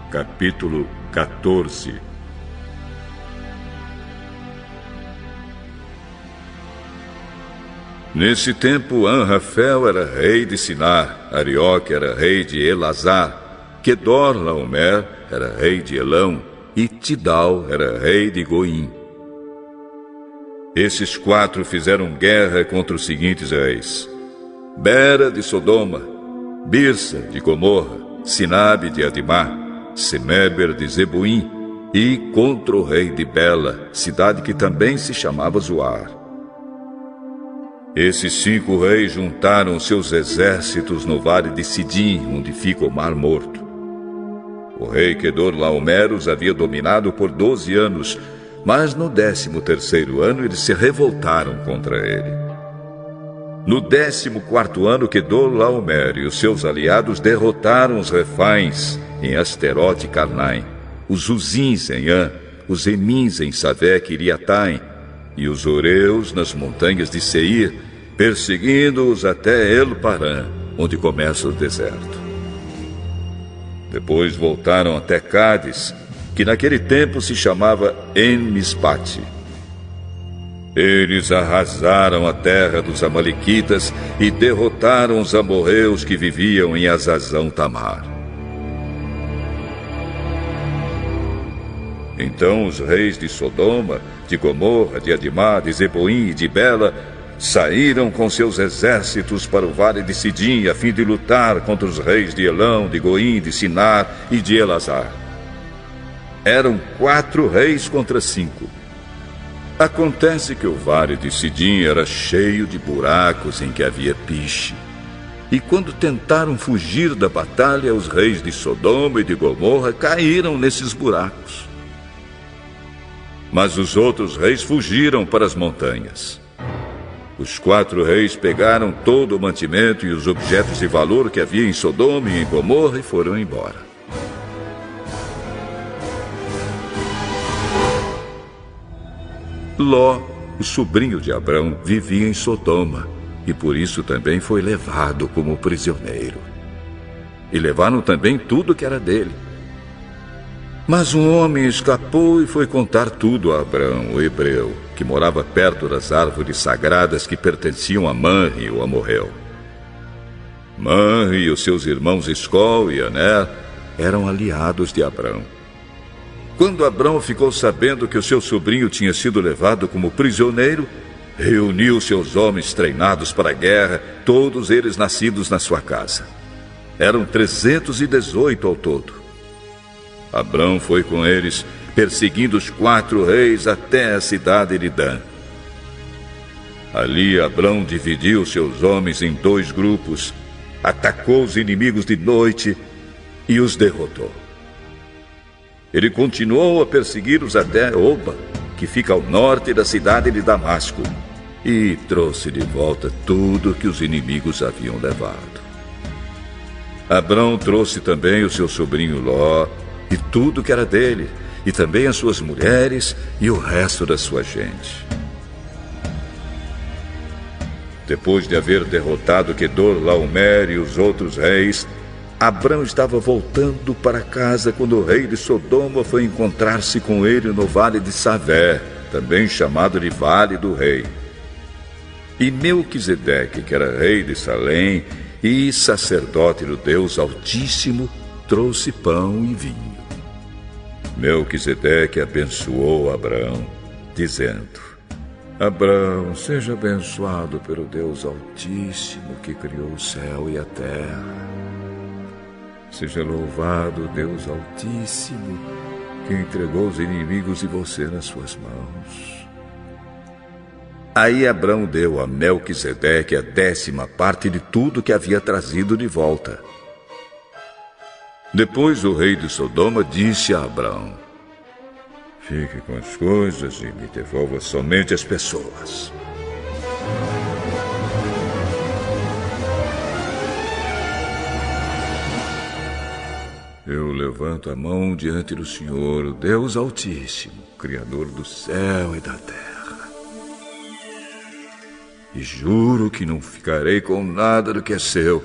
Capítulo 14. Nesse tempo, Anrafel era rei de Sinar, Arioque era rei de Elazar, Quedorlaomer era rei de Elão e Tidal era rei de Goim. Esses quatro fizeram guerra contra os seguintes reis: Bera de Sodoma, Birsa de Gomorra, Sinabe de Adimá, Semeber de Zeboim e contra o rei de Bela, cidade que também se chamava Zoar. Esses 5 reis juntaram seus exércitos no vale de Sidim, onde fica o Mar Morto. O rei Quedorlaomer os havia dominado por 12 anos, mas no 13º ano eles se revoltaram contra ele. No 14º ano, Quedorlaomer e os seus aliados derrotaram os Refães em Asterote e Carnaim, os Uzins em An, os Emins em Savé Kiriataim e os Oreus nas montanhas de Seir, perseguindo-os até El-Parã, onde começa o deserto. Depois voltaram até Cádiz, que naquele tempo se chamava En-Mispate. Eles arrasaram a terra dos Amalequitas e derrotaram os amorreus que viviam em Azazão Tamar. Então os reis de Sodoma, de Gomorra, de Adimá, de Zeboim e de Bela saíram com seus exércitos para o vale de Sidim a fim de lutar contra os reis de Elão, de Goim, de Sinar e de Elazar. Eram 4 reis contra 5. Acontece que o vale de Sidim era cheio de buracos em que havia piche. E quando tentaram fugir da batalha, os reis de Sodoma e de Gomorra caíram nesses buracos. Mas os outros reis fugiram para as montanhas. Os 4 reis pegaram todo o mantimento e os objetos de valor que havia em Sodoma e em Gomorra e foram embora. Ló, o sobrinho de Abrão, vivia em Sodoma e por isso também foi levado como prisioneiro. E levaram também tudo que era dele. Mas um homem escapou e foi contar tudo a Abrão, o hebreu, que morava perto das árvores sagradas que pertenciam a Manre, o amorreu. Manre e os seus irmãos Escol e Aner eram aliados de Abrão. Quando Abrão ficou sabendo que o seu sobrinho tinha sido levado como prisioneiro, reuniu seus homens treinados para a guerra, todos eles nascidos na sua casa. Eram 318 ao todo. Abrão foi com eles, perseguindo os 4 reis até a cidade de Dan. Ali Abrão dividiu seus homens em 2 grupos, atacou os inimigos de noite e os derrotou. Ele continuou a persegui-los até Oba, que fica ao norte da cidade de Damasco, e trouxe de volta tudo que os inimigos haviam levado. Abrão trouxe também o seu sobrinho Ló, e tudo que era dele, e também as suas mulheres e o resto da sua gente. Depois de haver derrotado Quedorlaomer e os outros reis, Abrão estava voltando para casa quando o rei de Sodoma foi encontrar-se com ele no vale de Savé, também chamado de Vale do Rei. E Melquisedeque, que era rei de Salém e sacerdote do Deus Altíssimo, trouxe pão e vinho. Melquisedeque abençoou Abrão, dizendo: Abrão, seja abençoado pelo Deus Altíssimo que criou o céu e a terra. Seja louvado o Deus Altíssimo que entregou os inimigos de você nas suas mãos. Aí Abrão deu a Melquisedeque a 10ª parte de tudo que havia trazido de volta. Depois o rei de Sodoma disse a Abrão: Fique com as coisas e me devolva somente as pessoas. Eu levanto a mão diante do Senhor, o Deus Altíssimo, Criador do céu e da terra. E juro que não ficarei com nada do que é seu,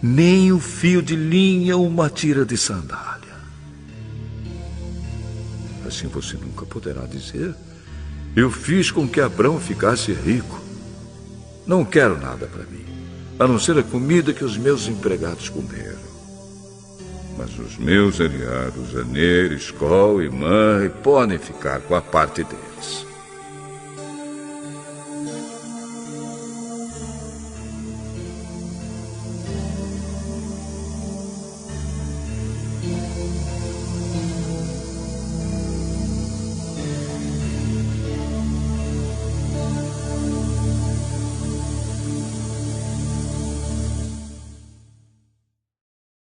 nem o fio de linha ou uma tira de sandália. assim você nunca poderá dizer. Eu fiz com que Abrão ficasse rico. Não quero nada para mim, a não ser a comida que os meus empregados comeram. Mas os meus aliados, Aner, Escol e Manre, podem ficar com a parte deles.